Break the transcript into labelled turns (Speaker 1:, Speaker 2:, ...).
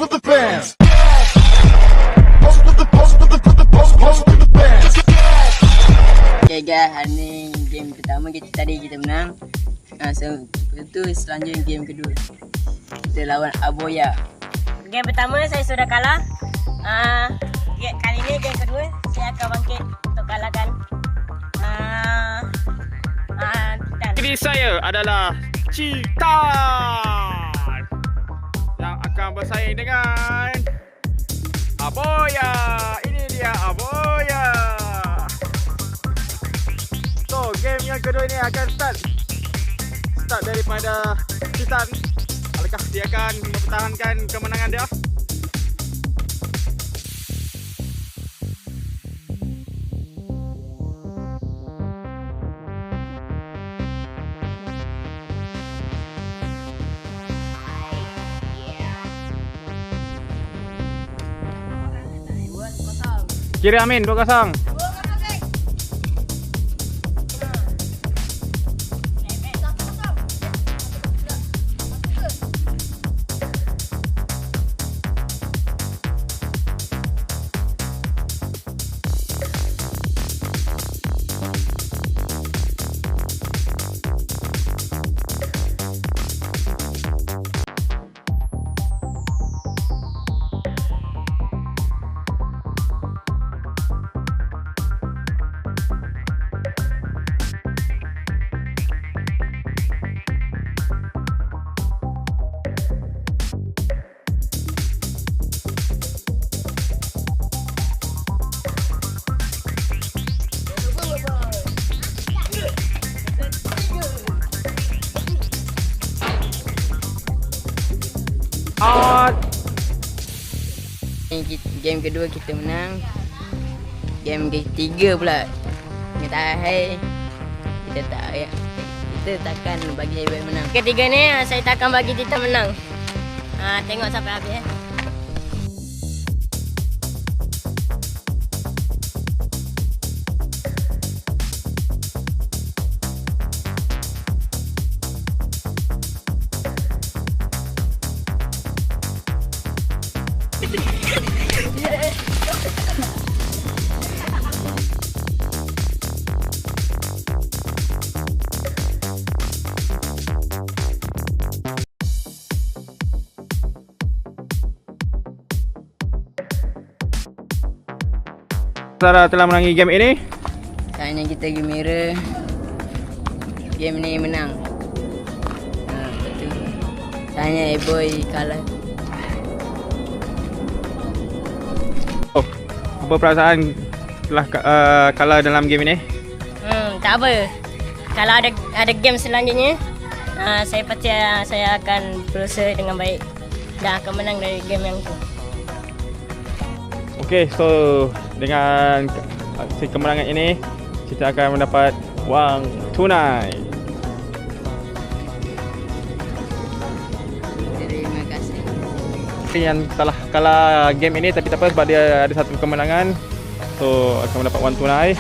Speaker 1: with the bands.
Speaker 2: Okay guys, hari ni game pertama kita menang. So itu selanjutnya game kedua. Kita lawan Aboya.
Speaker 3: Game pertama saya sudah kalah. Kali ini game kedua saya akan bangkit untuk kalahkan.
Speaker 4: Ini saya adalah Cita yang akan bersaing dengan Aboya. Ini dia Aboya. So game yang kedua ini akan start daripada Titan. Adakah dia akan mempertahankan kemenangan dia? Kiri Amin 2-0.
Speaker 2: Game kedua kita menang. Game ketiga pula terakhir kita takkan bagi Ibai menang.
Speaker 3: Ketiga ni saya takkan bagi Titan menang. Tengok sampai habis.
Speaker 4: Sarah telah menangi game ini.
Speaker 2: Sayangnya kita gembira game ni menang. Betul. Sayangnya Aboy kalah.
Speaker 4: Apa perasaan telah kalah dalam game ini?
Speaker 3: Tak apa. Kalau ada game selanjutnya, saya pasti saya akan berusaha dengan baik dan akan menang dari game yang tu.
Speaker 4: Okey, so dengan kemenangan ini kita akan mendapat wang tunai.
Speaker 2: Terima kasih.
Speaker 4: Yang telah kalah game ini tapi tak apa sebab dia ada satu kemenangan, so akan mendapat wang tunai.